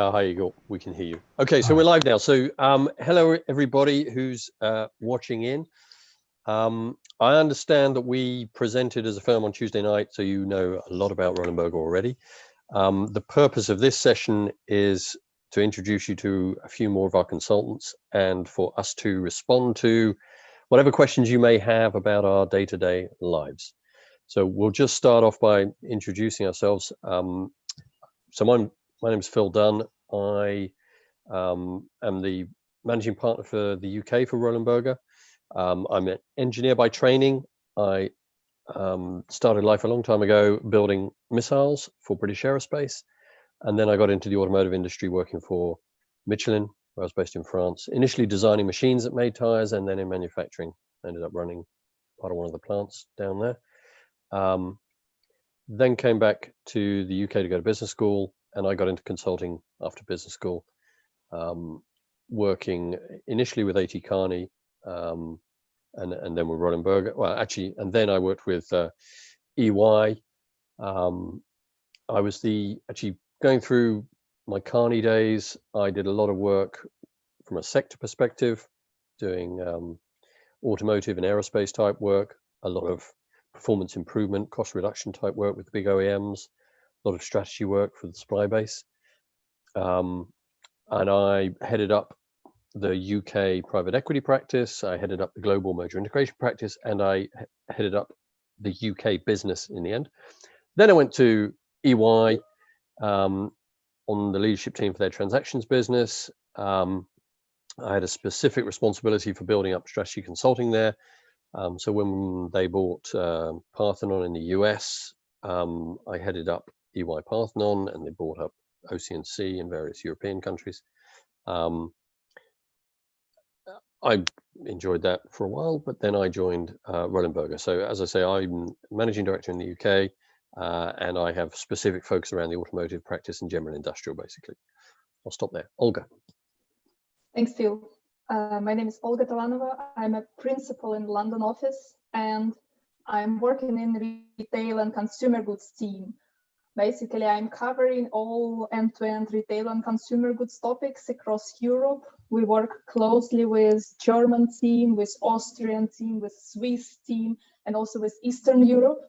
Hi, Igor. We can hear you. Okay, so we're live now. So hello, everybody who's watching in. I understand that we presented as a firm on Tuesday night, so you know a lot about Roland Berger already. The purpose of this session is to introduce you to a few more of our consultants and for us to respond to whatever questions you may have about our day-to-day lives. So we'll just start off by introducing ourselves. So my name is Phil Dunn. I am the managing partner for the UK for Roland Berger. I'm an engineer by training. I started life a long time ago building missiles for British Aerospace. And then I got into the automotive industry working for Michelin, where I was based in France, initially designing machines that made tires, and then in manufacturing. I ended up running part of one of the plants down there. Then came back to the UK to go to business school, and I got into consulting after business school, working initially with A.T. Kearney, and then with Roland Berger. Well, actually, and then I worked with EY. I was actually going through my Kearney days. I did a lot of work from a sector perspective, doing automotive and aerospace type work, a lot of performance improvement, cost reduction type work with the big OEMs, a lot of strategy work for the supply base. And I headed up the UK private equity practice. I headed up the global merger integration practice, and I headed up the UK business in the end. Then I went to EY on the leadership team for their transactions business. I had a specific responsibility for building up strategy consulting there. So when they bought Parthenon in the US, I headed up EY Parthenon, and they bought up OC&C in various European countries. I enjoyed that for a while, but then I joined Roland Berger. So as I say, I'm managing director in the UK, and I have specific focus around the automotive practice and general industrial, basically. I'll stop there. Olga. Thanks, Phil. My name is Olga Talanova. I'm a principal in London office, and I'm working in retail and consumer goods team. Basically, I'm covering all end-to-end retail and consumer goods topics across Europe. We work closely with German team, with Austrian team, with Swiss team, and also with Eastern Europe.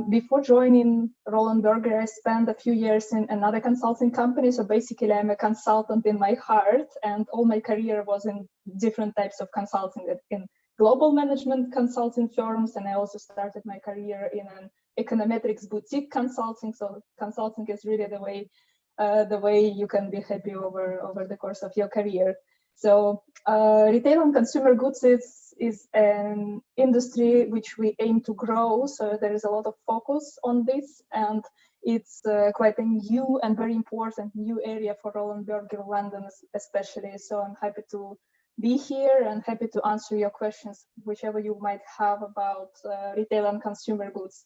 Before joining Roland Berger, I spent a few years in another consulting company. So basically, I'm a consultant in my heart, and all my career was in different types of consulting, in global management consulting firms, and I also started my career in an econometrics boutique consulting. So consulting is really the way you can be happy over the course of your career. So retail and consumer goods is an industry which we aim to grow. So there is a lot of focus on this, and it's quite a new and very important new area for Roland Berger London especially. So I'm happy to be here and happy to answer your questions, whichever you might have about retail and consumer goods.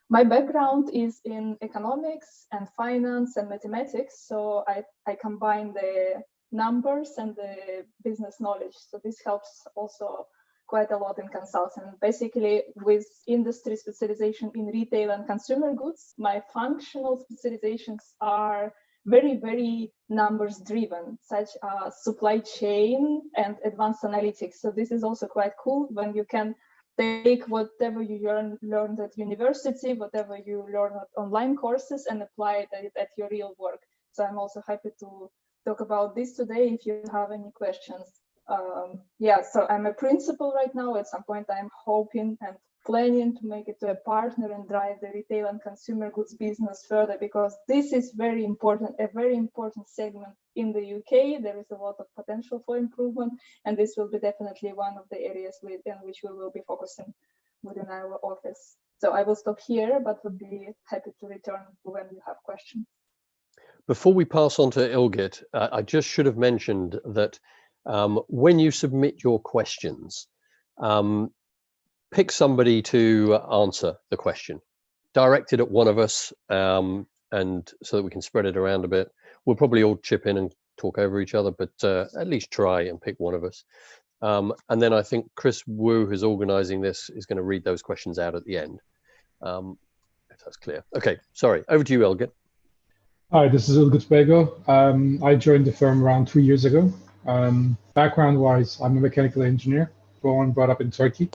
My background is in economics and finance and mathematics, so I combine the numbers and the business knowledge. So this helps also quite a lot in consulting. Basically, with industry specialization in retail and consumer goods, my functional specializations are very, very numbers driven, such as supply chain and advanced analytics. So this is also quite cool when you can take whatever you learned at university, whatever you learn at online courses, and apply it at your real work. So I'm also happy to talk about this today if you have any questions. So I'm a principal right now. At some point, I'm hoping and planning to make it to a partner and drive the retail and consumer goods business further, because this is very important, a very important segment in the UK. There is a lot of potential for improvement, and this will be definitely one of the areas within which we will be focusing within our office. So I will stop here, but would be happy to return when you have questions. Before we pass on to Ilgit, I just should have mentioned that when you submit your questions, pick somebody to answer the question, direct it at one of us, and so that we can spread it around a bit. We'll probably all chip in and talk over each other, but at least try and pick one of us. And then I think Chris Wu, who's organizing this, is going to read those questions out at the end, if that's clear. Okay, sorry, over to you, Elgit. Hi, this is Berger. I joined the firm around 2 years ago. Background-wise, I'm a mechanical engineer, born and brought up in Turkey.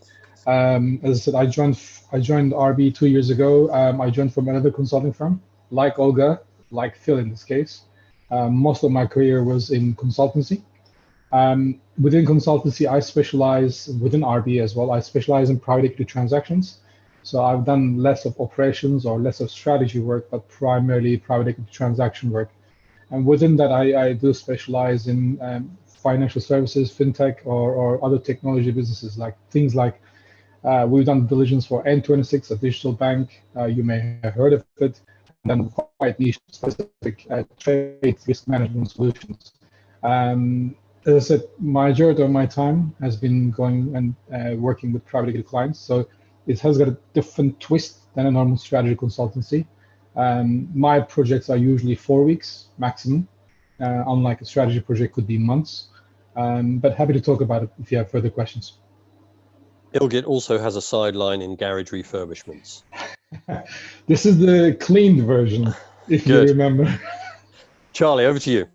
As I said, I joined RB 2 years ago. I joined from another consulting firm, like Olga, like Phil in this case. Most of my career was in consultancy. Within consultancy, I specialize within RB as well. I specialize in private equity transactions. So I've done less of operations or less of strategy work, but primarily private equity transaction work. And within that, I do specialize in financial services, fintech, or other technology businesses, like things like we've done diligence for N26, a digital bank. You may have heard of it. And then quite niche specific trade risk management solutions. As I said, majority of my time has been going and working with private equity clients. So it has got a different twist than a normal strategy consultancy. My projects are usually 4 weeks maximum, unlike a strategy project could be months. But happy to talk about it if you have further questions. Ilgit also has a sideline in garage refurbishments. This is the cleaned version, if you remember. Charlie, over to you.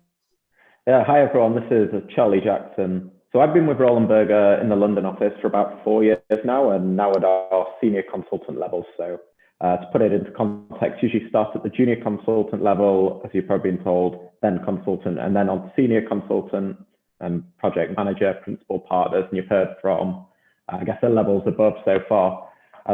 Yeah, hi everyone, this is Charlie Jackson. So I've been with Roland Berger in the London office for about 4 years now, and now at our senior consultant level. So to put it into context, usually start at the junior consultant level, as you've probably been told, then consultant, and then on senior consultant and project manager, principal partners, and you've heard from, I guess, the levels above so far.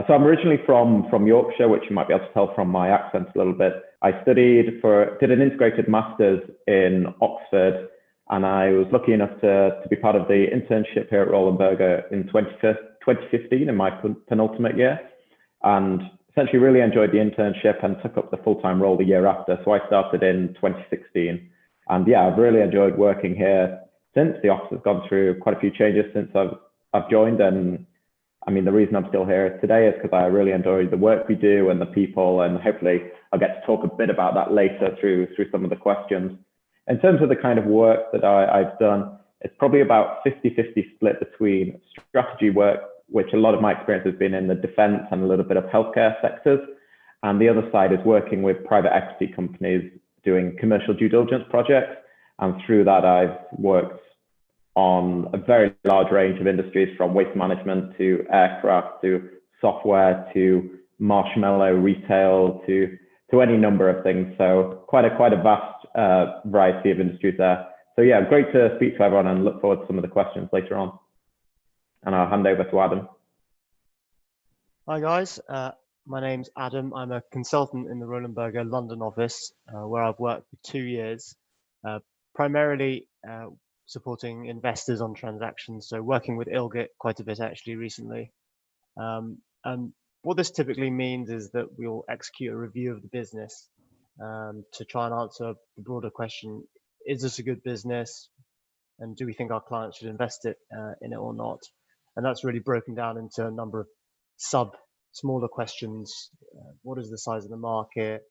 So I'm originally from Yorkshire, which you might be able to tell from my accent a little bit. I did an integrated master's in Oxford, and I was lucky enough to be part of the internship here at Roland Berger in 2015 in my penultimate year, and essentially really enjoyed the internship and took up the full-time role the year after. So I started in 2016, and yeah, I've really enjoyed working here since. The office has gone through quite a few changes since I've joined, and I mean, the reason I'm still here today is because I really enjoy the work we do and the people, and hopefully I'll get to talk a bit about that later through some of the questions. In terms of the kind of work that I've done, it's probably about 50-50 split between strategy work, which a lot of my experience has been in the defense and a little bit of healthcare sectors. And the other side is working with private equity companies doing commercial due diligence projects. And through that, I've worked on a very large range of industries, from waste management to aircraft to software to marshmallow retail to any number of things. So quite a vast variety of industries there. So yeah, great to speak to everyone and look forward to some of the questions later on. And I'll hand over to Adam. Hi guys, my name's Adam. I'm a consultant in the Roland Berger London office, where I've worked for 2 years, primarily supporting investors on transactions, so working with Ilgit quite a bit actually recently. And what this typically means is that we'll execute a review of the business to try and answer the broader question: is this a good business, and do we think our clients should invest in it or not? And that's really broken down into a number of smaller questions. What is the size of the market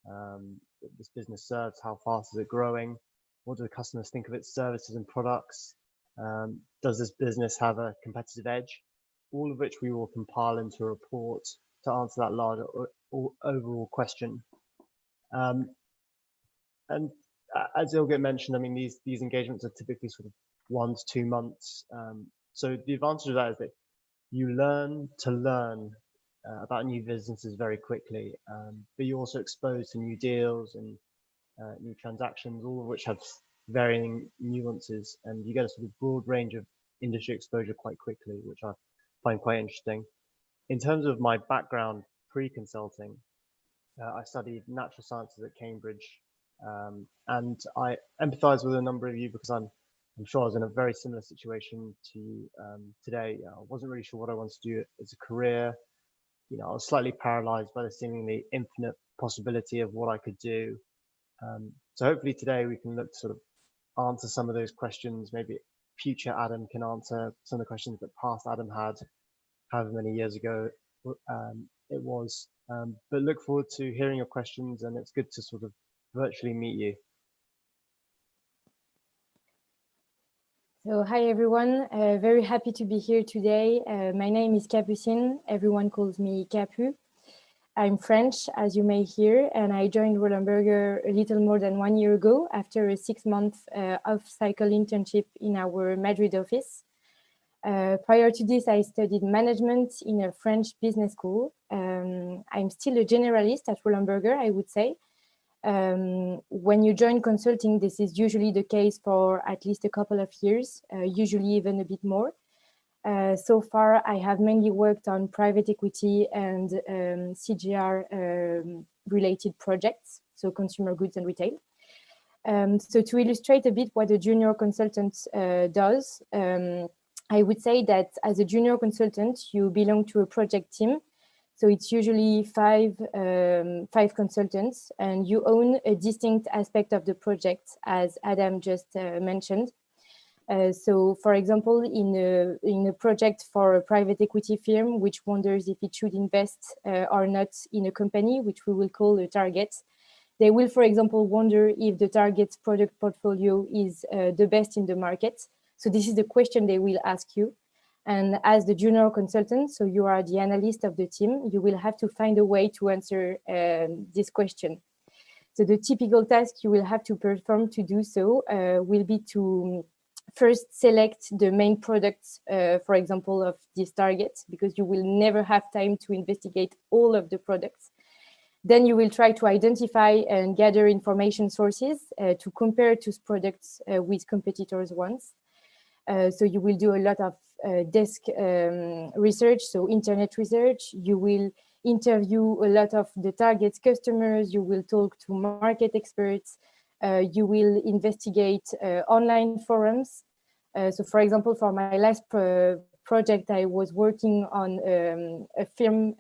that this business serves? How fast is it growing? What do the customers think of its services and products? Does this business have a competitive edge? All of which we will compile into a report to answer that larger overall question. And as Ilgit mentioned, I mean, these engagements are typically sort of 1 to 2 months. So the advantage of that is that you learn about new businesses very quickly, but you're also exposed to new deals and new transactions, all of which have varying nuances, and you get a sort of broad range of industry exposure quite quickly, which I find quite interesting. In terms of my background pre-consulting, I studied natural sciences at Cambridge, and I empathize with a number of you because I'm sure I was in a very similar situation to you today. I wasn't really sure what I wanted to do as a career. You know, I was slightly paralyzed by the seemingly infinite possibility of what I could do. So hopefully today we can look to sort of answer some of those questions. Maybe future Adam can answer some of the questions that past Adam had, however many years ago it was. But look forward to hearing your questions, and it's good to sort of virtually meet you. So hi everyone, very happy to be here today. My name is Capucine, everyone calls me Capu. I'm French, as you may hear, and I joined Roland Berger a little more than 1 year ago after a 6-month off-cycle internship in our Madrid office. Prior to this, I studied management in a French business school. I'm still a generalist at Roland Berger, I would say. When you join consulting, this is usually the case for at least a couple of years, usually even a bit more. So far, I have mainly worked on private equity and CGR related projects, so consumer goods and retail. So to illustrate a bit what a junior consultant does, I would say that as a junior consultant, you belong to a project team. So it's usually five consultants, and you own a distinct aspect of the project, as Adam just mentioned. So, for example, in a project for a private equity firm, which wonders if it should invest or not in a company, which we will call a target, they will, for example, wonder if the target's product portfolio is the best in the market. So this is the question they will ask you. And as the junior consultant, so you are the analyst of the team, you will have to find a way to answer this question. So the typical task you will have to perform to do so will be to first select the main products, for example, of this target, because you will never have time to investigate all of the products. Then you will try to identify and gather information sources to compare those products with competitors' ones. So you will do a lot of desk research, so internet research. You will interview a lot of the target's customers. You will talk to market experts. You will investigate online forums. So for example, for my last project, I was working on a firm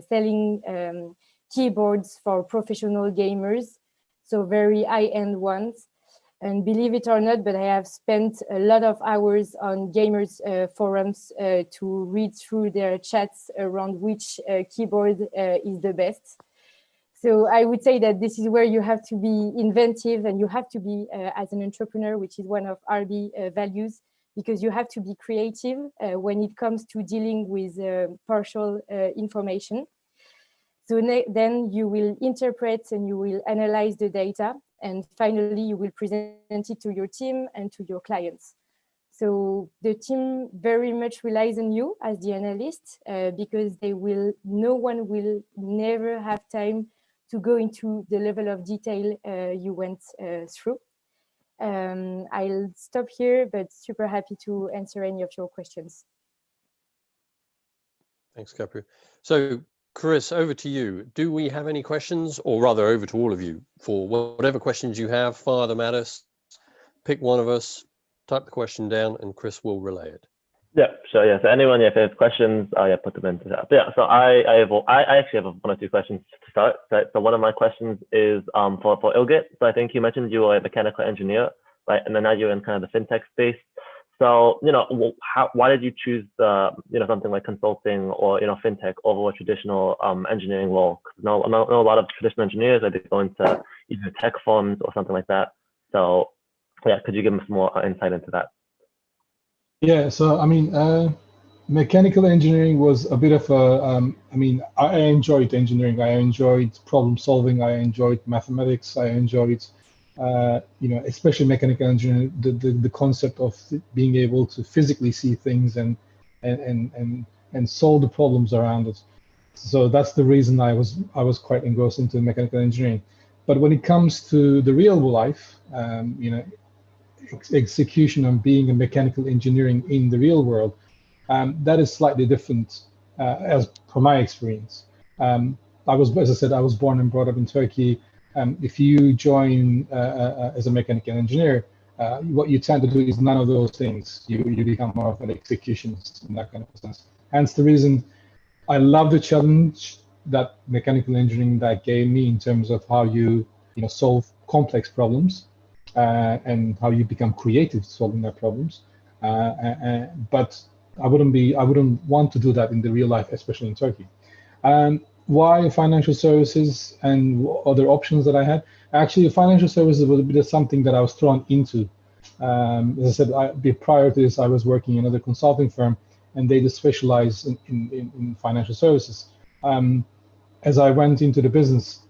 selling keyboards for professional gamers, so very high-end ones. And believe it or not, but I have spent a lot of hours on gamers forums to read through their chats around which keyboard is the best. So I would say that this is where you have to be inventive, and you have to be, as an entrepreneur, which is one of RB values, because you have to be creative when it comes to dealing with partial information. So then you will interpret and you will analyze the data, and finally you will present it to your team and to your clients. So the team very much relies on you as the analyst because no one will never have time to go into the level of detail you went through. I'll stop here, but super happy to answer any of your questions. Thanks, Capri. So, Chris, over to you. Do we have any questions, or rather over to all of you, for whatever questions you have, fire them at us, pick one of us, type the question down, and Chris will relay it. Yeah, sure. Yeah. So anyone, if they have questions, put them into that. But yeah. So I actually have 1 or 2 questions to start. So one of my questions is for Ilgit. So I think you mentioned you were a mechanical engineer, right? And then now you're in kind of the fintech space. So why did you choose something like consulting or fintech over a traditional engineering role? Because I know a lot of traditional engineers, they go into either tech firms or something like that. So yeah, could you give us more insight into that? Yeah, so I mean, mechanical engineering was a bit of a, I enjoyed engineering. I enjoyed problem solving. I enjoyed mathematics. I enjoyed, especially mechanical engineering, the concept of being able to physically see things and solve the problems around it. So that's the reason I was quite engrossed into mechanical engineering. But when it comes to the real life, execution and being a mechanical engineering in the real world, that is slightly different as per my experience. As I said, I was born and brought up in Turkey. If you join as a mechanical engineer, what you tend to do is none of those things. You become more of an executionist in that kind of sense. Hence the reason I love the challenge that mechanical engineering that gave me in terms of how you solve complex problems. And how you become creative solving their problems, but I wouldn't want to do that in the real life, especially in Turkey. Why financial services and other options that I had? Actually, financial services was a bit of something that I was thrown into. As I said, prior to this, I was working in another consulting firm, and they just specialize in financial services. as I went into the business,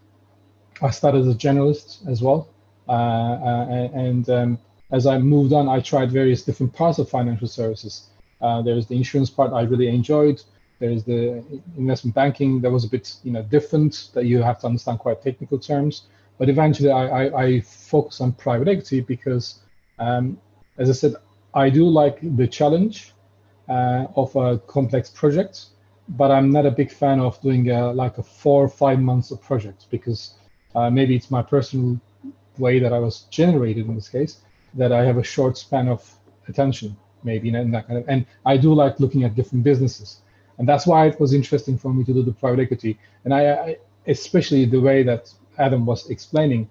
I started as a generalist as well. And as I moved on, I tried various different parts of financial services. There's the insurance part I really enjoyed. There's the investment banking that was a bit, different, that you have to understand quite technical terms. But eventually, I focus on private equity because, as I said, I do like the challenge of a complex project, but I'm not a big fan of doing like a 4 or 5 months of project, because maybe it's my personal way that I was generated in this case, that I have a short span of attention, maybe, and that kind of, and I do like looking at different businesses. And that's why it was interesting for me to do the private equity. And I especially the way that Adam was explaining,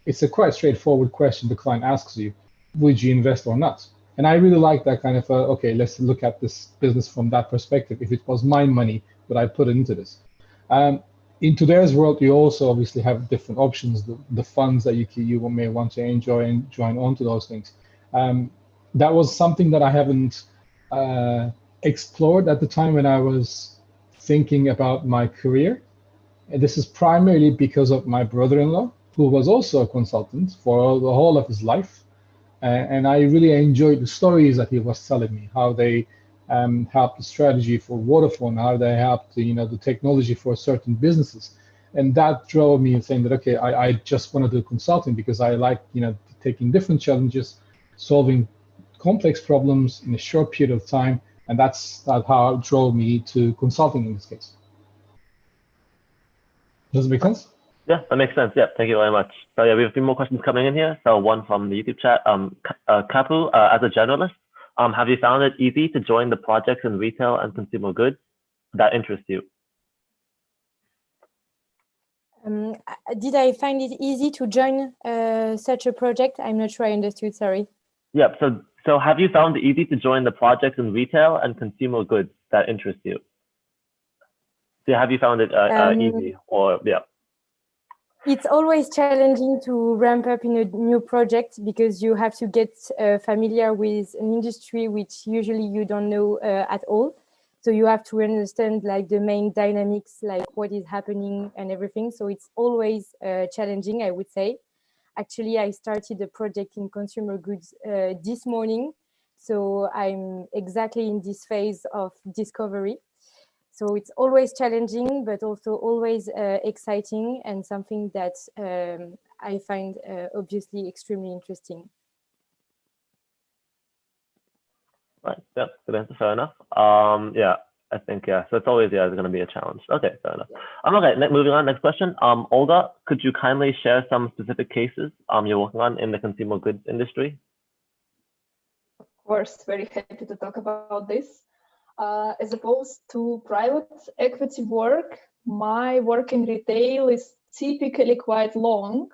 it's a quite straightforward question the client asks you, would you invest or not? And I really like that kind of, okay, let's look at this business from that perspective. If it was my money, would I put it into this? In today's world, you also obviously have different options, the funds that you may want to enjoy and join onto those things. That was something that I haven't explored at the time when I was thinking about my career. And this is primarily because of my brother-in-law, who was also a consultant for the whole of his life. And I really enjoyed the stories that he was telling me, how they helped the strategy for Vodafone, how they helped the technology for certain businesses. And that drove me saying that, okay, I just want to do consulting because I like taking different challenges, solving complex problems in a short period of time. And that's how it drove me to consulting in this case. Does it make sense? Yeah, that makes sense. Yeah, thank you very much. So yeah, we have a few more questions coming in here. So one from the YouTube chat. Kapu, as a generalist, have you found it easy to join the projects in retail and consumer goods that interest you? Did I find it easy to join such a project? I'm not sure I understood, sorry. Yeah, so have you found it easy to join the projects in retail and consumer goods that interest you? So have you found it easy or, yeah? It's always challenging to ramp up in a new project because you have to get familiar with an industry which usually you don't know at all. So you have to understand like the main dynamics, like what is happening and everything. So it's always challenging, I would say. Actually, I started a project in consumer goods this morning. So I'm exactly in this phase of discovery. So it's always challenging, but also always exciting and something that I find obviously extremely interesting. Right. Yeah. Good answer. Fair enough. Yeah. I think so it's always it's going to be a challenge. Okay. Fair enough. Okay. Moving on. Next question. Olga, could you kindly share some specific cases you're working on in the consumer goods industry? Of course. Very happy to talk about this. As opposed to private equity work, my work in retail is typically quite long.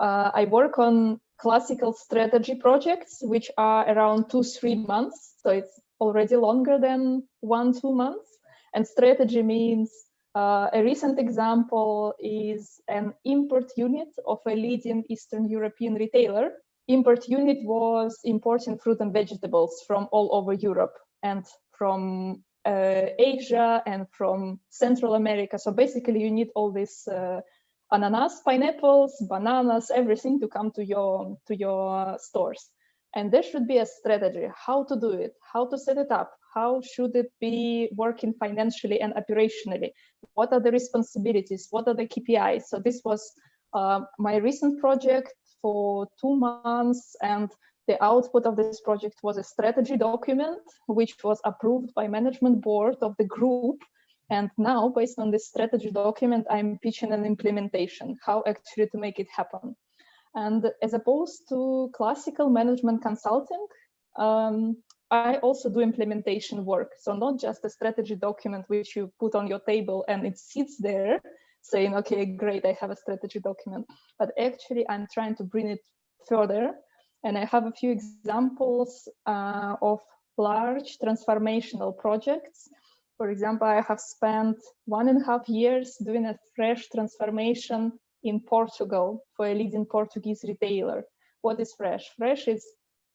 I work on classical strategy projects, which are around 2-3 months. So it's already longer than 1-2 months. And strategy means a recent example is an import unit of a leading Eastern European retailer. Import unit was importing fruit and vegetables from all over Europe and from Asia and from Central America. So basically you need all this ananas, pineapples, bananas, everything to come to your stores. And there should be a strategy, how to do it, how to set it up, how should it be working financially and operationally, what are the responsibilities, what are the KPIs. So this was my recent project for 2 months, and the output of this project was a strategy document, which was approved by management board of the group. And now, based on this strategy document, I'm pitching an implementation, how actually to make it happen. And as opposed to classical management consulting, I also do implementation work. So not just a strategy document which you put on your table and it sits there saying, okay, great, I have a strategy document. But actually, I'm trying to bring it further. And I have a few examples of large transformational projects. For example, I have spent 1.5 years doing a fresh transformation in Portugal for a leading Portuguese retailer. What is fresh? Fresh is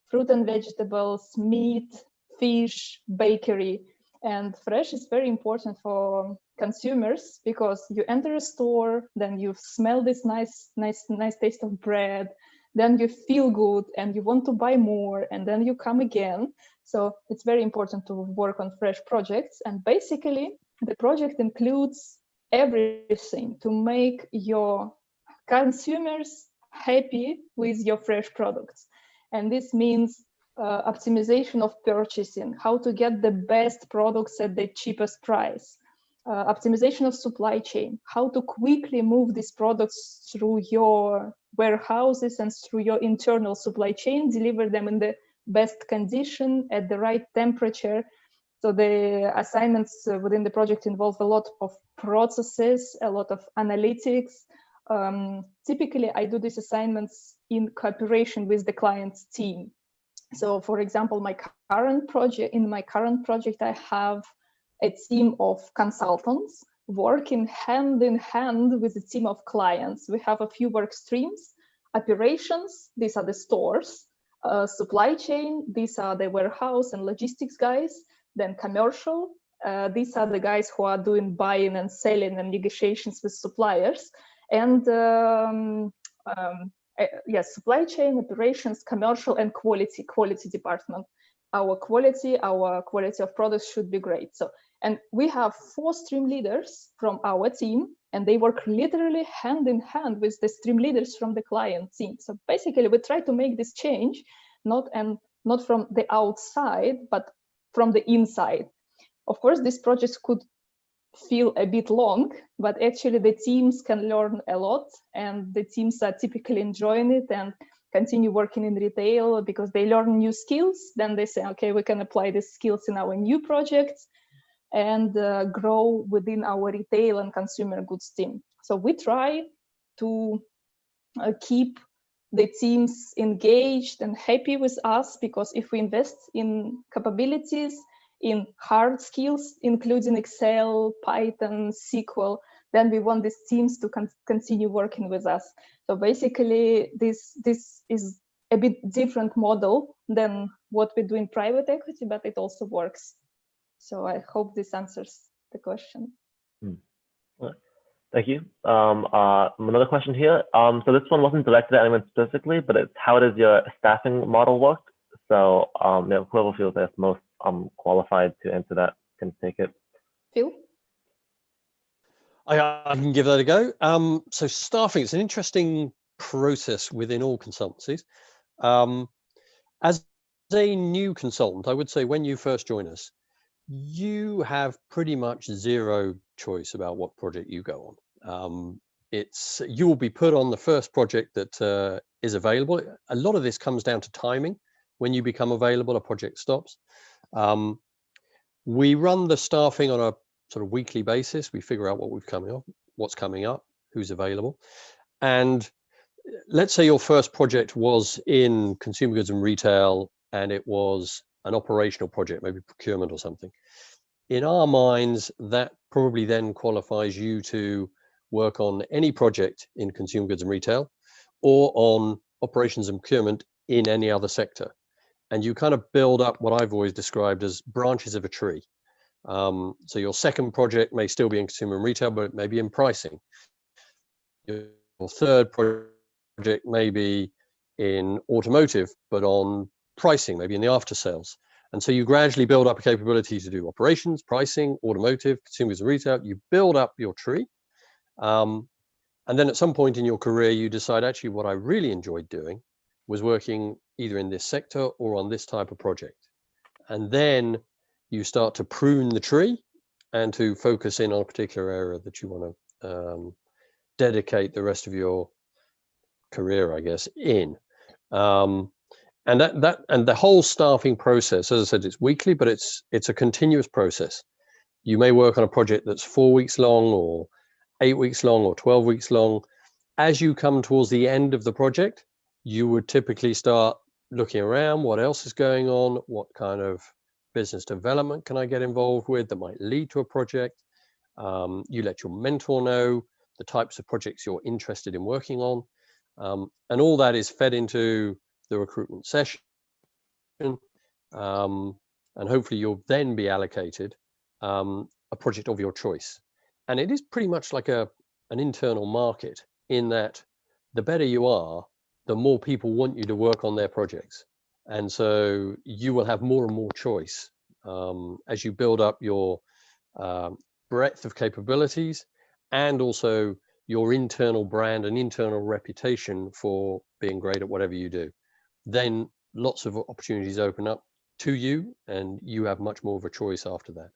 fruit and vegetables, meat, fish, bakery. And fresh is very important for consumers, because you enter a store, then you smell this nice taste of bread, then you feel good and you want to buy more, and then you come again. So it's very important to work on fresh projects. And basically the project includes everything to make your consumers happy with your fresh products. And this means optimization of purchasing, how to get the best products at the cheapest price, optimization of supply chain, how to quickly move these products through your warehouses and through your internal supply chain, deliver them in the best condition at the right temperature. So the assignments within the project involve a lot of processes, a lot of analytics. Typically, I do these assignments in cooperation with the client's team. So, for example, in my current project, I have a team of consultants working hand in hand with a team of clients. We have a few work streams: operations, these are the stores; supply chain, these are the warehouse and logistics guys; then commercial, these are the guys who are doing buying and selling and negotiations with suppliers; and yes, supply chain, operations, commercial, and quality department. Our quality of products should be great. So, and we have 4 stream leaders from our team, and they work literally hand in hand with the stream leaders from the client team. So basically, we try to make this change not from the outside, but from the inside. Of course, these projects could feel a bit long, but actually the teams can learn a lot, and the teams are typically enjoying it and continue working in retail because they learn new skills. Then they say, okay, we can apply these skills in our new projects and grow within our retail and consumer goods team. So we try to keep the teams engaged and happy with us, because if we invest in capabilities, in hard skills, including Excel, Python, SQL, then we want these teams to continue working with us. So basically, this is a bit different model than what we do in private equity, but it also works. So I hope this answers the question. Thank you. Another question here. So this one wasn't directed at anyone specifically, but it's how does your staffing model work? So whoever feels that's most qualified to answer that can take it. Phil? I can give that a go. So staffing is an interesting process within all consultancies. As a new consultant, I would say when you first join us, you have pretty much zero choice about what project you go on. You will be put on the first project that is available. A lot of this comes down to timing. When you become available, a project stops. We run the staffing on a sort of weekly basis. We figure out what's coming up, who's available. And let's say your first project was in consumer goods and retail, and it was an operational project, maybe procurement or something. In our minds, that probably then qualifies you to work on any project in consumer goods and retail, or on operations and procurement in any other sector. And you kind of build up what I've always described as branches of a tree. So your second project may still be in consumer and retail, but it may be in pricing. Your third project may be in automotive, but on pricing, maybe in the after sales. And so you gradually build up a capability to do operations, pricing, automotive, consumer goods and retail. You build up your tree. And then at some point in your career, you decide, actually, what I really enjoyed doing was working either in this sector or on this type of project. And then you start to prune the tree and to focus in on a particular area that you want to dedicate the rest of your career, I guess, in. And the whole staffing process, as I said, it's weekly, but it's a continuous process. You may work on a project that's 4 weeks long, or 8 weeks long, or 12 weeks long. As you come towards the end of the project, you would typically start looking around, what else is going on, what kind of business development can I get involved with that might lead to a project. You let your mentor know the types of projects you're interested in working on. And all that is fed into the recruitment session. And hopefully you'll then be allocated a project of your choice. And it is pretty much like an internal market, in that the better you are, the more people want you to work on their projects. And so you will have more and more choice as you build up your breadth of capabilities, and also your internal brand and internal reputation for being great at whatever you do. Then lots of opportunities open up to you, and you have much more of a choice after that.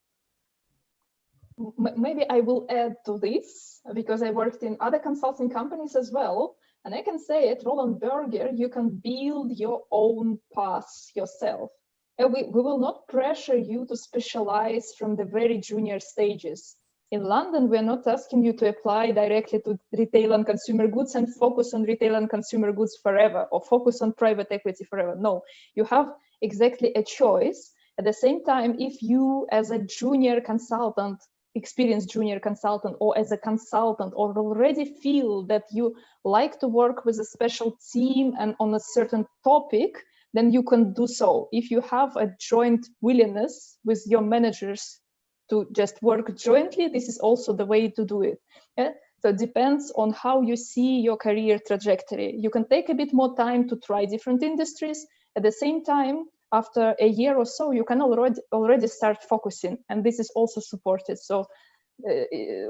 Maybe I will add to this, because I worked in other consulting companies as well. And I can say at Roland Berger, you can build your own path yourself. And we will not pressure you to specialize from the very junior stages. In London, we're not asking you to apply directly to retail and consumer goods and focus on retail and consumer goods forever, or focus on private equity forever. No, you have exactly a choice. At the same time, if you as a junior consultant, experienced junior consultant, or as a consultant, or already feel that you like to work with a special team and on a certain topic, then you can do so. If you have a joint willingness with your managers to just work jointly, this is also the way to do it. Yeah? So it depends on how you see your career trajectory. You can take a bit more time to try different industries. At the same time, after a year or so, you can already start focusing, and this is also supported. So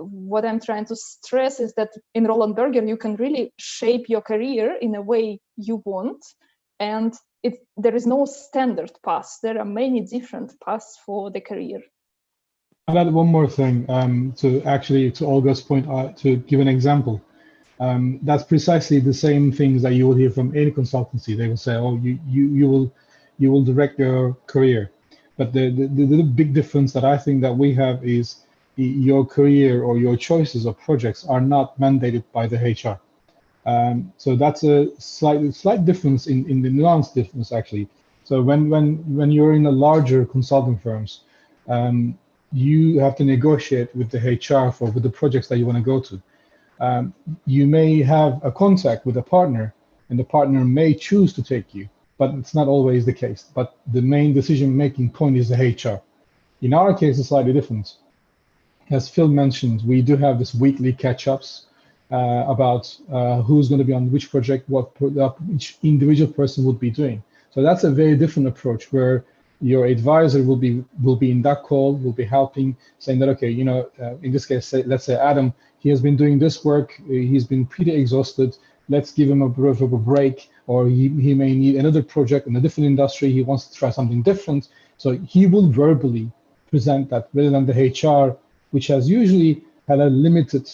what I'm trying to stress is that in Roland Berger, you can really shape your career in a way you want, and there is no standard path. There are many different paths for the career. I'll add one more thing to Olga's point, to give an example. That's precisely the same things that you will hear from any consultancy. They will say, oh, you will direct your career. But the big difference that I think that we have is your career or your choices of projects are not mandated by the HR. So that's a slight difference in the nuance difference, actually. So when you're in a larger consulting firms, you have to negotiate with the HR for the projects that you want to go to. You may have a contact with a partner, and the partner may choose to take you, but it's not always the case. But the main decision-making point is the HR. In our case, it's slightly different. As Phil mentioned, we do have this weekly catch-ups about who's going to be on which project, what each individual person would be doing. So that's a very different approach, where your advisor will be in that call, will be helping, saying that, okay, in this case, let's say Adam, he has been doing this work, he's been pretty exhausted, let's give him a bit of a break, or he may need another project in a different industry, he wants to try something different. So he will verbally present that, rather than the HR, which has usually had a limited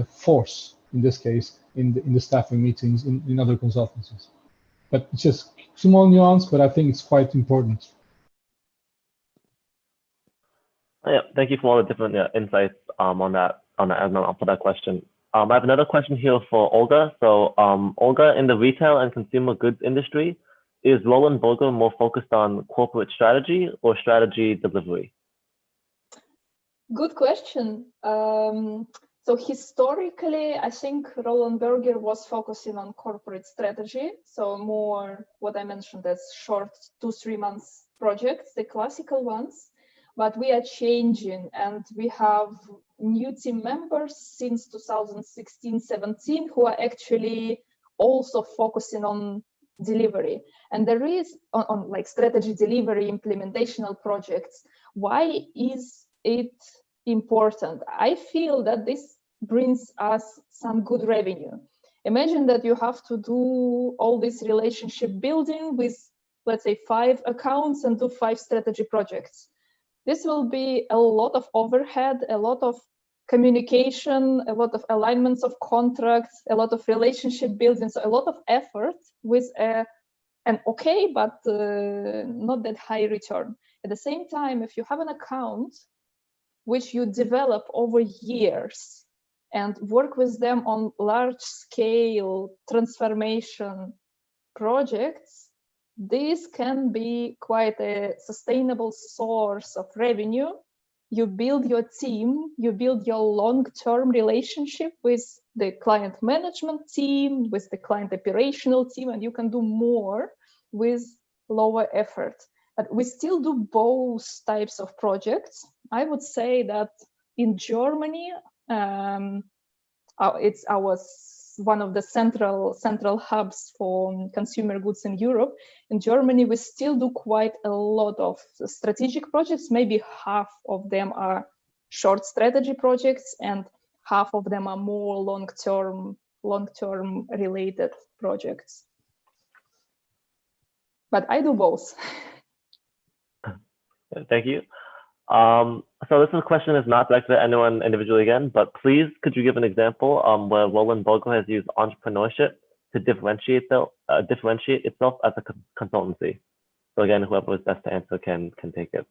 force, in this case, in the staffing meetings in other consultancies. But it's just small nuance, but I think it's quite important. Yeah, thank you for all the different insights on that for that question. I have another question here for Olga. So Olga, in the retail and consumer goods industry, is Roland Berger more focused on corporate strategy or strategy delivery? Good question. So historically, I think Roland Berger was focusing on corporate strategy. So more what I mentioned as short 2-3 months projects, the classical ones. But we are changing, and we have new team members since 2016-17 who are actually also focusing on delivery. And there is on like strategy delivery, implementational projects. Why is it important? I feel that this brings us some good revenue. Imagine that you have to do all this relationship building with, let's say, 5 accounts and do 5 strategy projects. This will be a lot of overhead, a lot of communication, a lot of alignments of contracts, a lot of relationship building, so a lot of effort with an okay, but not that high return. At the same time, if you have an account which you develop over years and work with them on large scale transformation projects, this can be quite a sustainable source of revenue. You build your team, you build your long-term relationship with the client management team, with the client operational team, and you can do more with lower effort. But we still do both types of projects. I would say that in Germany, it's one of the central hubs for consumer goods in Europe. In Germany, we still do quite a lot of strategic projects. Maybe half of them are short strategy projects, and half of them are more long-term related projects. But I do both. Thank you. So this question is not directed at anyone individually again, but please, could you give an example where Roland Vogel has used entrepreneurship to differentiate itself as a consultancy? So again, whoever is best to answer can take it.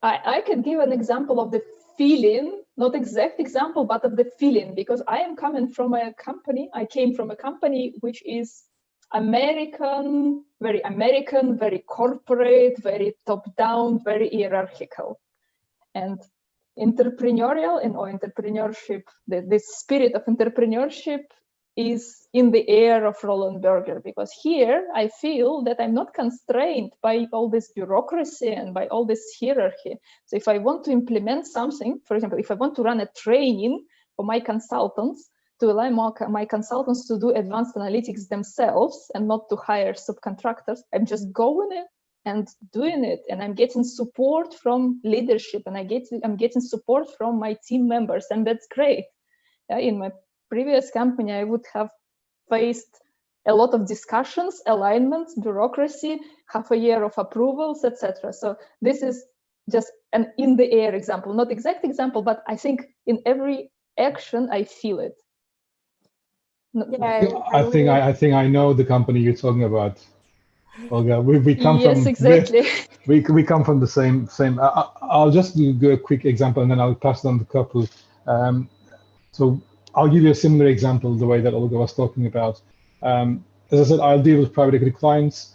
I can give an example of the feeling, not exact example, but of the feeling, because I am coming from a company. I came from a company which is American, very corporate, very top-down, very hierarchical. And entrepreneurship, this spirit of entrepreneurship is in the air of Roland Berger, because here I feel that I'm not constrained by all this bureaucracy and by all this hierarchy. So if I want to implement something, for example, if I want to run a training for my consultants, to allow my consultants to do advanced analytics themselves and not to hire subcontractors, I'm just going in and doing it, and I'm getting support from leadership, and I'm getting support from my team members, and that's great. In my previous company, I would have faced a lot of discussions, alignments, bureaucracy, half a year of approvals, etc. So this is just an in the air example, not exact example, but I think in every action I feel it. Yeah, I think I know the company you're talking about, Olga. We come yes, from exactly. we come from the same. I'll just do a quick example, and then I'll pass it on to Kapu. So I'll give you a similar example, the way that Olga was talking about. As I said, I'll deal with private equity clients.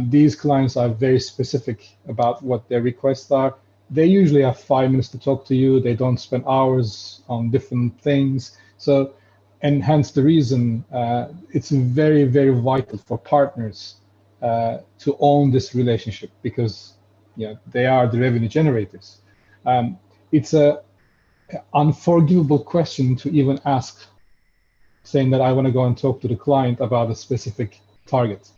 These clients are very specific about what their requests are. They usually have 5 minutes to talk to you. They don't spend hours on different things. So, and hence the reason it's very, very vital for partners to own this relationship, because they are the revenue generators. It's a unforgivable question to even ask, saying that I want to go and talk to the client about a specific target.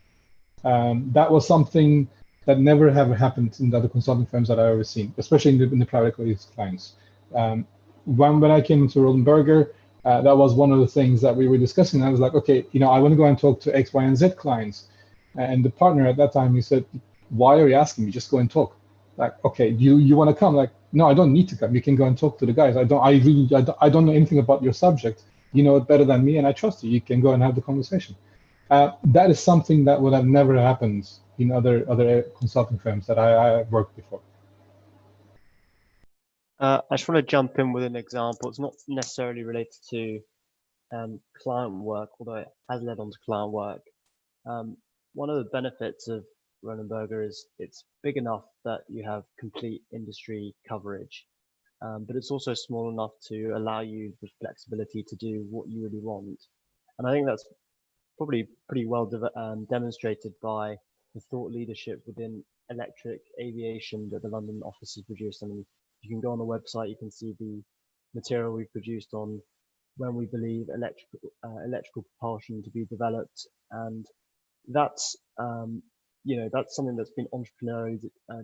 That was something that never ever happened in the other consulting firms that I've ever seen, especially in the private equity clients. When I came into Roland Berger, that was one of the things that we were discussing. I was like, okay, I want to go and talk to X, Y, and Z clients. And the partner at that time, he said, why are you asking me? Just go and talk. Like, okay, you want to come? Like, no, I don't need to come. You can go and talk to the guys. I don't know anything about your subject. You know it better than me, and I trust you. You can go and have the conversation. That is something that would have never happened in other consulting firms that I worked before. I just want to jump in with an example. It's not necessarily related to client work, although it has led on to client work. One of the benefits of Roland Berger is it's big enough that you have complete industry coverage, but it's also small enough to allow you the flexibility to do what you really want. And I think that's probably pretty well demonstrated by the thought leadership within electric aviation that the London office has produced. I mean, you can go on the website, you can see the material we've produced on when we believe electrical propulsion to be developed, and that's that's something that's been entrepreneurially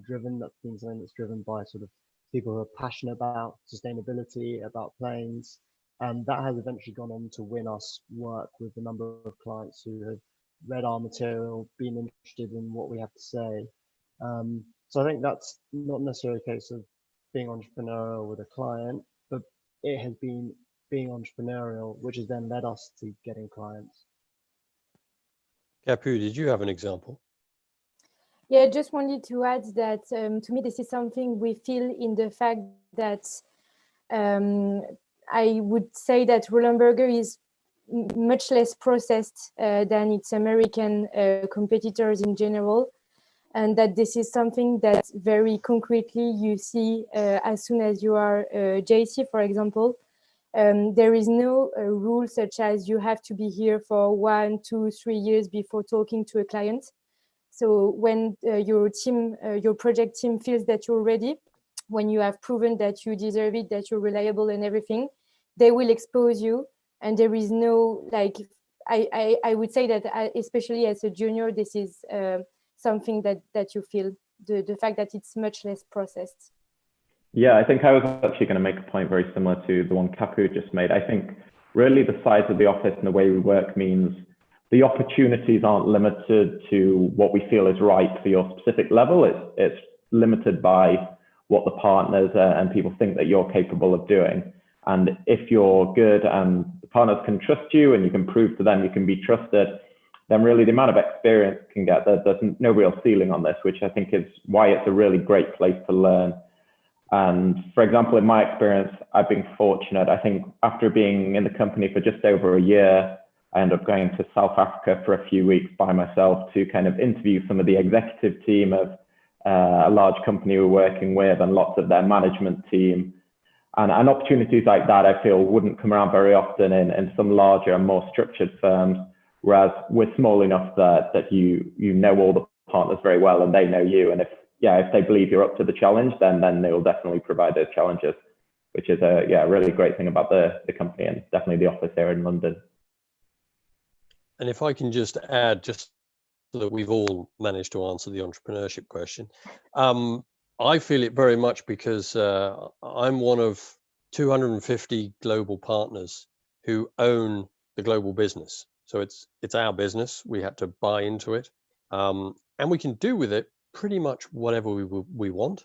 driven. That's been something that's driven by sort of people who are passionate about sustainability, about planes, and that has eventually gone on to win us work with a number of clients who have read our material, been interested in what we have to say. So I think that's not necessarily a case of being entrepreneurial with a client, but it has been being entrepreneurial, which has then led us to getting clients. Kapu, did you have an example? Yeah, I just wanted to add that to me, this is something we feel in the fact that I would say that Roland Berger is much less processed than its American competitors in general, and that this is something that very concretely you see as soon as you are JC, for example. There is no rule such as you have to be here for 1, 2, 3 years before talking to a client. So when your team, your project team feels that you're ready, when you have proven that you deserve it, that you're reliable and everything, they will expose you. And there is no, like, I would say that especially as a junior, this is something that you feel, the fact that it's much less processed. Yeah, I think I was actually going to make a point very similar to the one Kapu just made. I think really the size of the office and the way we work means the opportunities aren't limited to what we feel is right for your specific level. It's limited by what the partners and people think that you're capable of doing. And if you're good and the partners can trust you and you can prove to them you can be trusted, then really the amount of experience can get, there's no real ceiling on this, which I think is why it's a really great place to learn. And for example, in my experience, I've been fortunate. I think after being in the company for just over a year, I ended up going to South Africa for a few weeks by myself to kind of interview some of the executive team of a large company we're working with and lots of their management team. And opportunities like that, I feel, wouldn't come around very often in some larger and more structured firms, whereas we're small enough that you know all the partners very well and they know you. And if they believe you're up to the challenge, then they will definitely provide those challenges, which is a really great thing about the company and definitely the office here in London. And if I can just add, just so that we've all managed to answer the entrepreneurship question, I feel it very much because I'm one of 250 global partners who own the global business. So it's our business. We had to buy into it, and we can do with it pretty much whatever we want.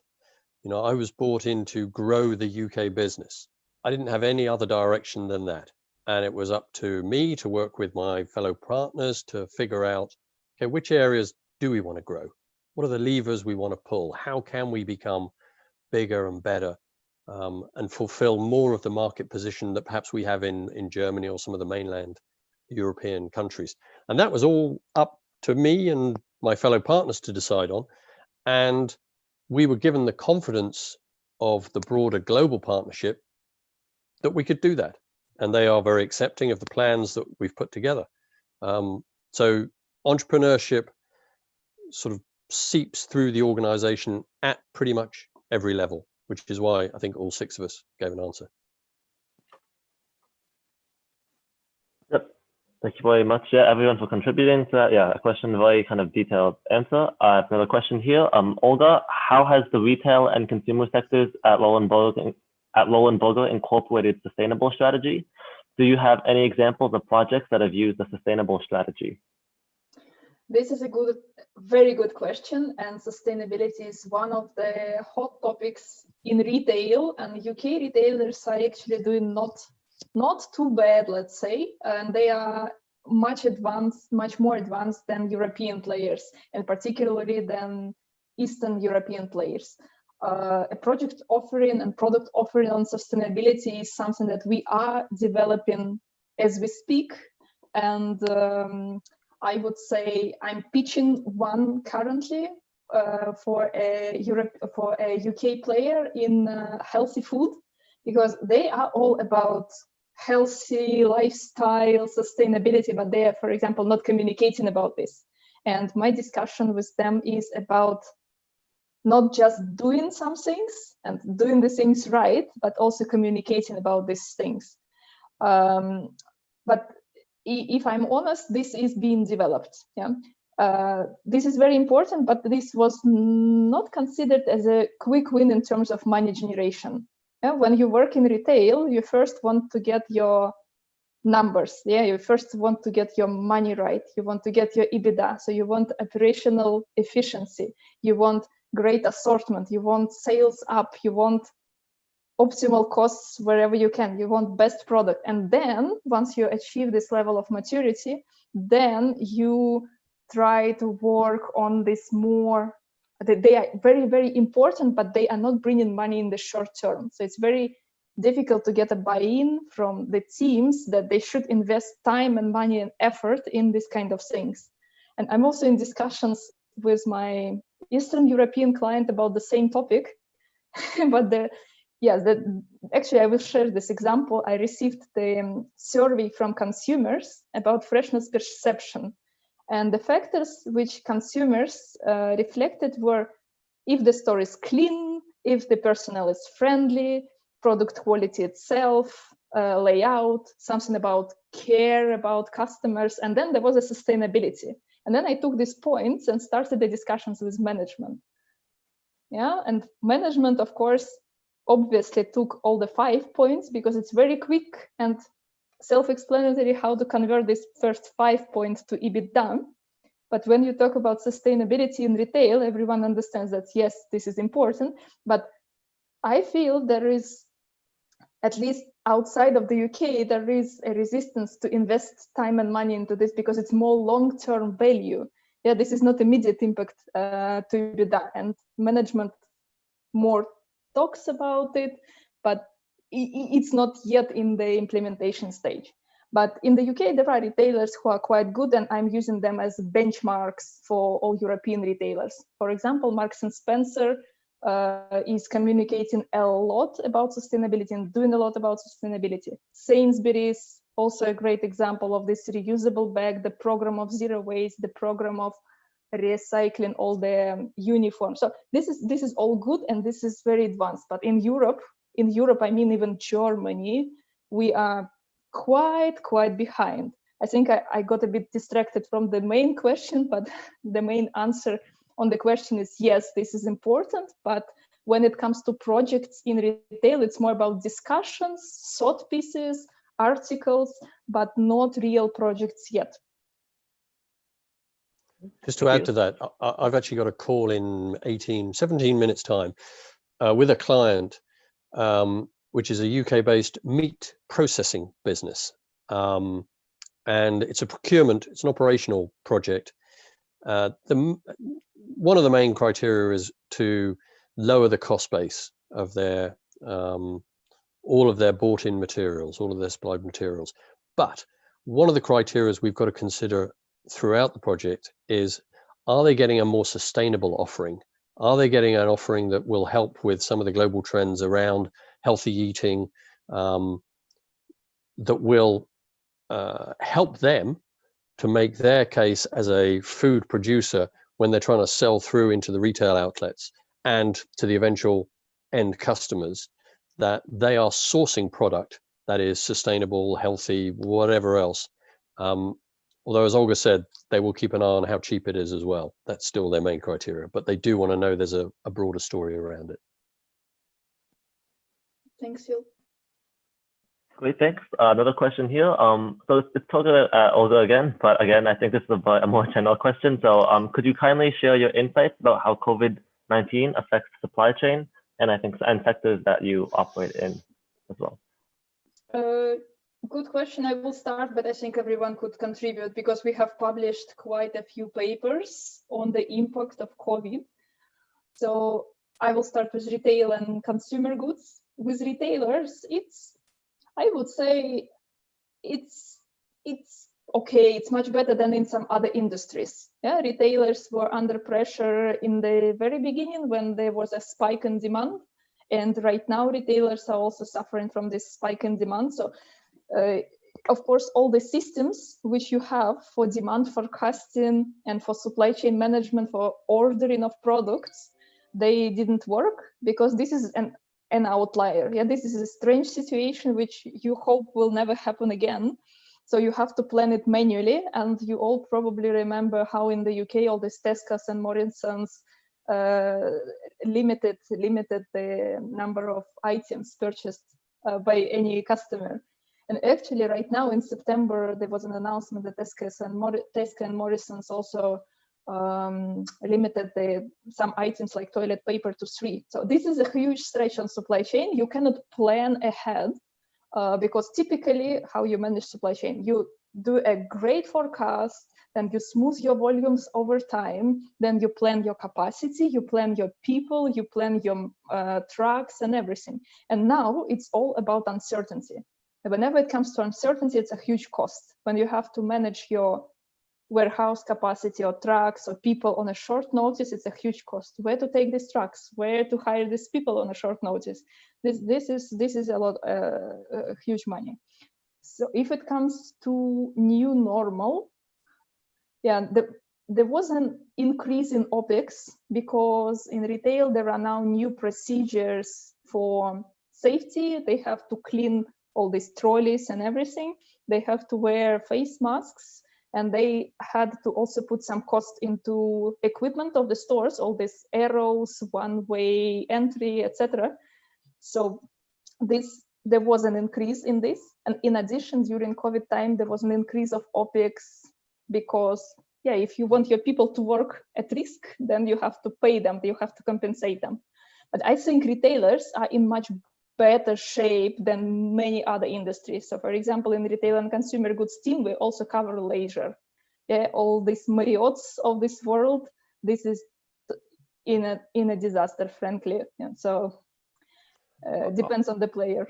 You know, I was brought in to grow the UK business. I didn't have any other direction than that. And it was up to me to work with my fellow partners to figure out, okay, which areas do we want to grow? What are the levers we want to pull? How can we become bigger and better and fulfill more of the market position that perhaps we have in Germany or some of the mainland European countries? And that was all up to me and my fellow partners to decide on. And we were given the confidence of the broader global partnership that we could do that. And they are very accepting of the plans that we've put together. So entrepreneurship sort of seeps through the organization at pretty much every level, which is why I think all six of us gave an answer. Yep. Thank you very much, everyone, for contributing to that. Yeah, a question, very kind of detailed answer. I have another question here. Olga, how has the retail and consumer sectors at Roland Berger incorporated sustainable strategy? Do you have any examples of projects that have used a sustainable strategy? This is a very good question, and sustainability is one of the hot topics in retail, and UK retailers are actually doing not too bad, let's say, and they are much more advanced than European players, and particularly than Eastern European players. A project offering and product offering on sustainability is something that we are developing as we speak, and I would say I'm pitching one currently for a UK player in healthy food, because they are all about healthy lifestyle, sustainability, but they are, for example, not communicating about this. And my discussion with them is about not just doing some things and doing the things right, but also communicating about these things. But if I'm honest, this is being developed. Yeah, this is very important, but this was not considered as a quick win in terms of money generation. Yeah? When you work in retail, you first want to get your numbers. Yeah, you first want to get your money right. You want to get your EBITDA. So you want operational efficiency. You want great assortment. You want sales up. You want optimal costs wherever you can. You want best product. And then once you achieve this level of maturity, then you try to work on this more. They are very, very important, but they are not bringing money in the short term. So it's very difficult to get a buy-in from the teams that they should invest time and money and effort in this kind of things. And I'm also in discussions with my Eastern European client about the same topic. But actually, I will share this example. I received the survey from consumers about freshness perception. And the factors which consumers reflected were if the store is clean, if the personnel is friendly, product quality itself, layout, something about care about customers, and then there was a sustainability. And then I took these points and started the discussions with management. Yeah, and management, of course, obviously took all the 5 points because it's very quick and self-explanatory how to convert these first 5 points to EBITDA. But when you talk about sustainability in retail, everyone understands that, yes, this is important. But I feel there is, at least outside of the UK, there is a resistance to invest time and money into this because it's more long-term value. Yeah, this is not immediate impact to EBITDA, and management more talks about it, but it's not yet in the implementation stage. But in the UK, there are retailers who are quite good, and I'm using them as benchmarks for all European retailers. For example, Marks and Spencer is communicating a lot about sustainability and doing a lot about sustainability. Sainsbury's, also a great example of this reusable bag, the program of zero waste, the program of recycling all the uniforms. So this is all good, and this is very advanced. But in Europe, I mean even Germany, we are quite behind. I think I got a bit distracted from the main question, but the main answer on the question is yes, this is important. But when it comes to projects in retail, it's more about discussions, thought pieces, articles, but not real projects yet. Just to add to that, I've actually got a call in 17 minutes time with a client, which is a UK-based meat processing business. And it's a procurement, it's an operational project. One of the main criteria is to lower the cost base of their all of their bought-in materials, all of their supplied materials. But one of the criteria we've got to consider throughout the project is, are they getting a more sustainable offering? Are they getting an offering that will help with some of the global trends around healthy eating, that will help them to make their case as a food producer when they're trying to sell through into the retail outlets and to the eventual end customers, that they are sourcing product that is sustainable, healthy, whatever else. Although, as Olga said, they will keep an eye on how cheap it is as well. That's still their main criteria, but they do want to know there's a broader story around it. Thanks, Phil. Great, thanks. Another question here. So it's talking about Olga again, but again, I think this is a more general question. So could you kindly share your insights about how COVID-19 affects supply chain and sectors that you operate in as well? Good question. I will start, but I think everyone could contribute because we have published quite a few papers on the impact of COVID. So I will start with retail and consumer goods. With retailers, I would say it's okay. It's much better than in some other industries. Yeah, retailers were under pressure in the very beginning when there was a spike in demand, and right now retailers are also suffering from this spike in demand. So, of course, all the systems which you have for demand forecasting and for supply chain management for ordering of products, they didn't work because this is an outlier. Yeah, this is a strange situation which you hope will never happen again. So you have to plan it manually, and you all probably remember how in the UK all these Tesco's and Morrisons limited the number of items purchased by any customer. And actually, right now in September, there was an announcement that Tesco and Morrisons also limited some items like toilet paper to 3. So this is a huge stretch on supply chain. You cannot plan ahead because typically how you manage supply chain, you do a great forecast, then you smooth your volumes over time, then you plan your capacity, you plan your people, you plan your trucks and everything. And now it's all about uncertainty. And whenever it comes to uncertainty, it's a huge cost. When you have to manage your warehouse capacity or trucks or people on a short notice, it's a huge cost. Where to take these trucks? Where to hire these people on a short notice? This is a lot, huge money. So if it comes to new normal, yeah, there was an increase in OpEx because in retail there are now new procedures for safety. They have to clean all these trolleys and everything. They have to wear face masks, and they had to also put some cost into equipment of the stores, all these arrows, one-way entry, etc. So there was an increase in this. And in addition, during COVID time, there was an increase of OpEx because, yeah, if you want your people to work at risk, then you have to pay them, you have to compensate them. But I think retailers are in much better shape than many other industries. So for example, in retail and consumer goods team, we also cover leisure. Yeah, all these Marriotts of this world, this is in a disaster, frankly. Yeah, so depends on the player.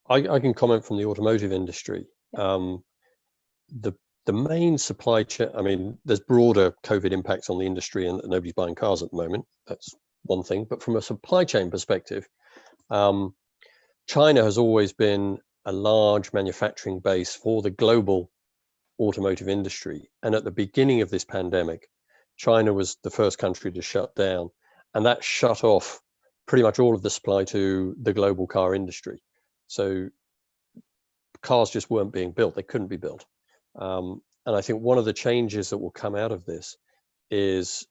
I can comment from the automotive industry. Yeah. The main supply chain, I mean, there's broader COVID impacts on the industry and nobody's buying cars at the moment. That's one thing. But from a supply chain perspective, China has always been a large manufacturing base for the global automotive industry. And at the beginning of this pandemic, China was the first country to shut down, and that shut off pretty much all of the supply to the global car industry. So cars just weren't being built. They couldn't be built. And I think one of the changes that will come out of this is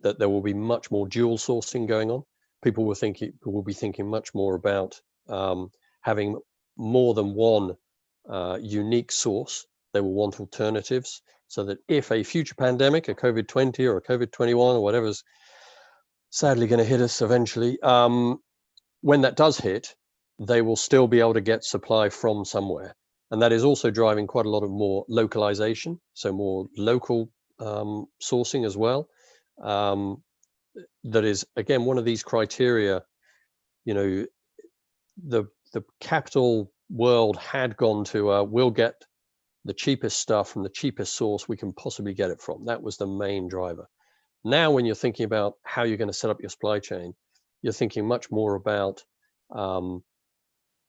that there will be much more dual sourcing going on. People will be thinking much more about having more than one unique source. They will want alternatives so that if a future pandemic, a COVID-20 or a COVID-21 or whatever's sadly going to hit us eventually, when that does hit, they will still be able to get supply from somewhere. And that is also driving quite a lot of more localization, so more local sourcing as well. That is, again, one of these criteria. You know, the capital world had gone to we'll get the cheapest stuff from the cheapest source we can possibly get it from. That was the main driver. Now, when you're thinking about how you're going to set up your supply chain, you're thinking much more about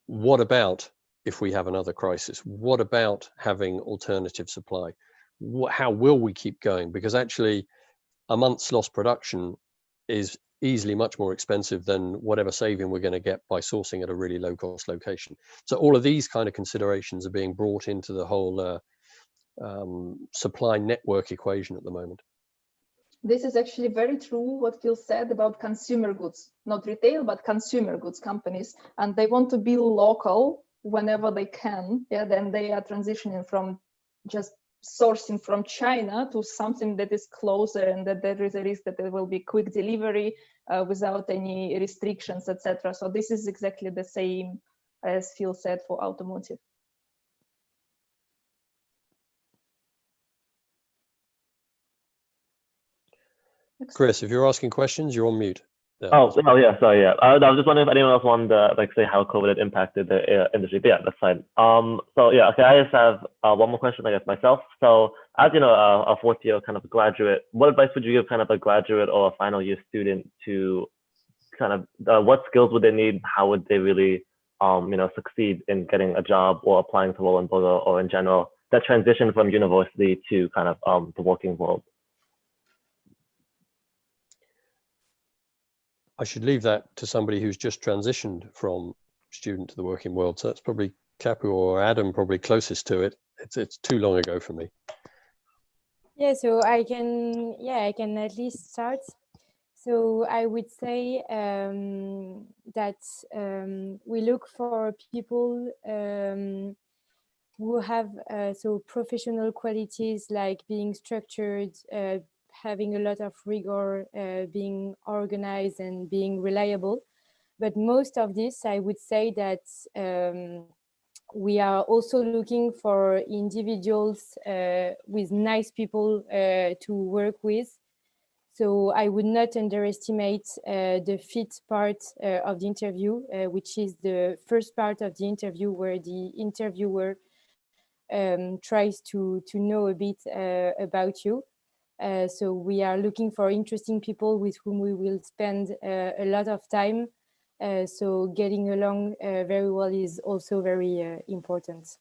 what about if we have another crisis? What about having alternative supply? How will we keep going? Because actually, a month's lost production is easily much more expensive than whatever saving we're going to get by sourcing at a really low cost location. So all of these kind of considerations are being brought into the whole supply network equation at the moment. This is actually very true what Phil said about consumer goods, not retail, but consumer goods companies. And they want to be local whenever they can. Yeah, then they are transitioning from just sourcing from China to something that is closer, and that there is a risk that there will be quick delivery without any restrictions, etc. So this is exactly the same as Phil said for automotive. Chris, if you're asking questions, you're on mute. Yeah. Oh yeah, sorry, yeah. I was just wondering if anyone else wanted to say how COVID had impacted the industry. But yeah, that's fine. So yeah, okay. I just have one more question, I guess, myself. So as you know, a fourth year kind of graduate, what advice would you give kind of a graduate or a final year student to kind of what skills would they need? How would they really succeed in getting a job or applying to Roland Berger, or in general that transition from university to kind of the working world? I should leave that to somebody who's just transitioned from student to the working world. So that's probably Kapu or Adam, probably closest to it. It's too long ago for me. Yeah, so I can at least start. So I would say that we look for people who have so professional qualities like being structured, having a lot of rigor, being organized and being reliable. But most of this, I would say that we are also looking for individuals with nice people to work with. So I would not underestimate the fit part of the interview, which is the first part of the interview where the interviewer tries to know a bit about you. So we are looking for interesting people with whom we will spend a lot of time. So getting along very well is also very important.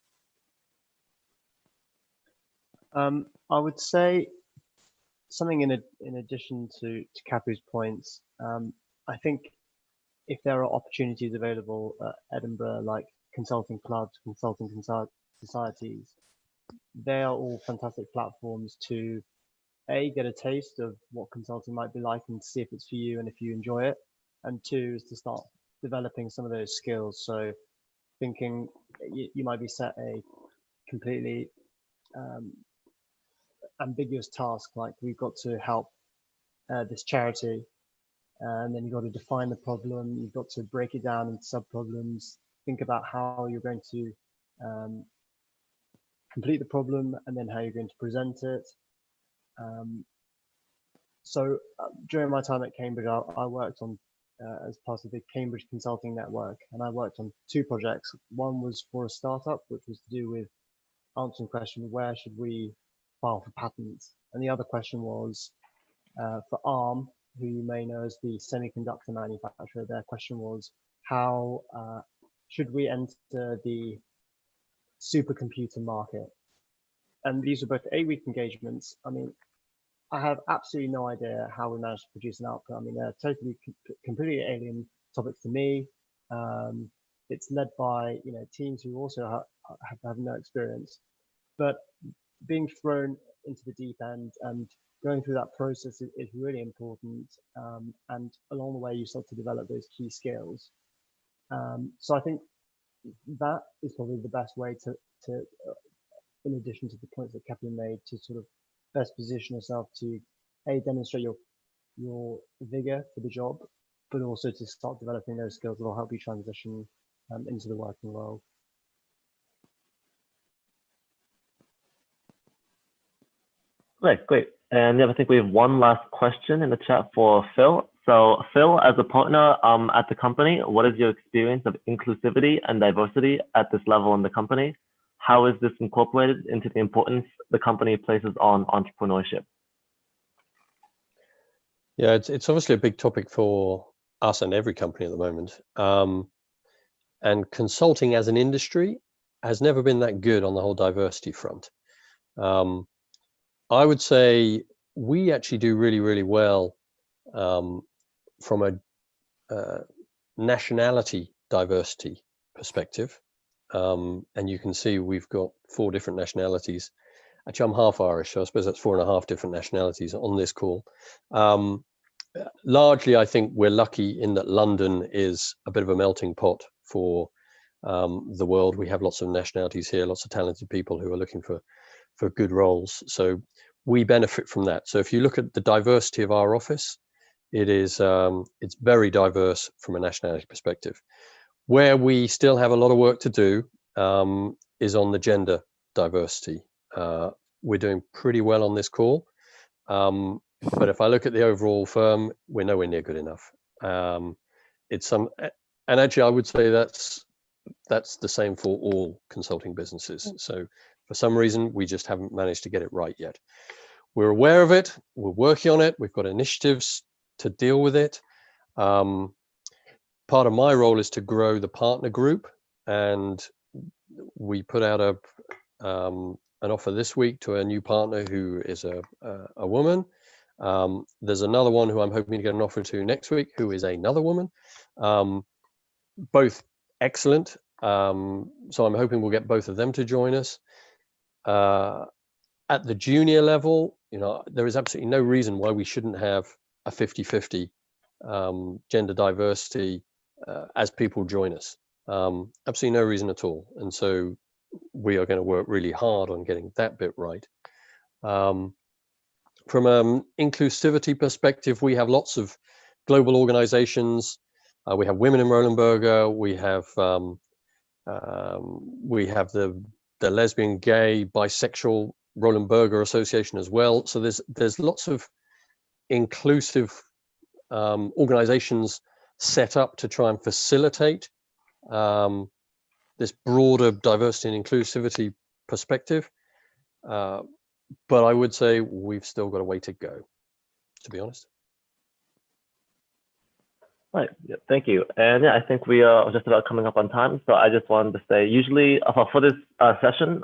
I would say something in addition to Capu's points, I think if there are opportunities available at Edinburgh, like consulting clubs, consulting societies, they are all fantastic platforms to get a taste of what consulting might be like and see if it's for you and if you enjoy it. And two is to start developing some of those skills. So thinking you might be set a completely ambiguous task, like we've got to help this charity, and then you've got to define the problem, you've got to break it down into sub-problems, think about how you're going to complete the problem, and then how you're going to present it. So during my time at Cambridge, I worked on as part of the Cambridge Consulting Network, and I worked on two projects. One was for a startup, which was to do with answering the question, where should we file for patents? And the other question was for ARM, who you may know as the semiconductor manufacturer. Their question was, how should we enter the supercomputer market? And these were both 8-week engagements. I mean, I have absolutely no idea how we managed to produce an output. I mean, they're totally, completely alien topics to me. It's led by teams who also have no experience. But being thrown into the deep end and going through that process is really important. And along the way, you start to develop those key skills. So I think that is probably the best way to in addition to the points that Captain made, to sort of best position yourself to demonstrate your vigor for the job, but also to start developing those skills that will help you transition into the working world. Great. And I think we have one last question in the chat for Phil. So Phil, as a partner at the company, what is your experience of inclusivity and diversity at this level in the company? How is this incorporated into the importance the company places on entrepreneurship? Yeah, it's obviously a big topic for us and every company at the moment. And consulting as an industry has never been that good on the whole diversity front. I would say we actually do really, really well from a nationality diversity perspective. And you can see we've got 4 different nationalities. Actually, I'm half Irish, so I suppose that's 4.5 different nationalities on this call. Largely, I think we're lucky in that London is a bit of a melting pot for the world. We have lots of nationalities here, lots of talented people who are looking for good roles. So we benefit from that. So if you look at the diversity of our office, it's very diverse from a nationality perspective. Where we still have a lot of work to do is on the gender diversity. We're doing pretty well on this call. But if I look at the overall firm, we're nowhere near good enough. And actually I would say that's the same for all consulting businesses. So for some reason, we just haven't managed to get it right yet. We're aware of it. We're working on it. We've got initiatives to deal with it. Part of my role is to grow the partner group, and we put out an offer this week to a new partner who is a woman. There's another one who I'm hoping to get an offer to next week, who is another woman. Both excellent. So I'm hoping we'll get both of them to join us. At the junior level, there is absolutely no reason why we shouldn't have a 50-50 gender diversity as people join us. Absolutely no reason at all. And so we are going to work really hard on getting that bit right. From an inclusivity perspective, we have lots of global organizations. We have Women in Roland Berger. We have the lesbian, gay, bisexual Roland Berger Association as well. So there's lots of inclusive organizations set up to try and facilitate this broader diversity and inclusivity perspective. But I would say we've still got a way to go, to be honest. Right. Yeah, thank you. And yeah, I think we are just about coming up on time. So I just wanted to say, usually for this session,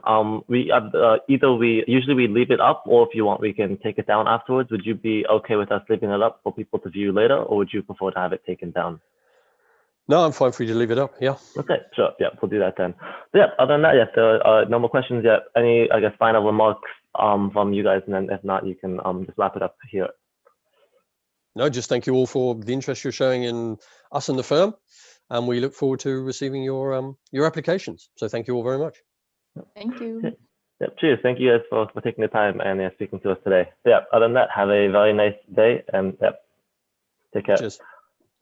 we usually we leave it up, or if you want, we can take it down afterwards. Would you be okay with us leaving it up for people to view later, or would you prefer to have it taken down? No, I'm fine for you to leave it up. Yeah. Okay, sure. Yeah, we'll do that then. So, yeah, other than that, yes, there are no more questions yet. Any, I guess, final remarks from you guys, and then if not, you can just wrap it up here. No, just thank you all for the interest you're showing in us and the firm, and we look forward to receiving your applications. So thank you all very much. Thank you. Okay. Yeah, cheers. Thank you guys for taking the time and speaking to us today. So, yeah, other than that, have a very nice day, and yeah, take care. Cheers.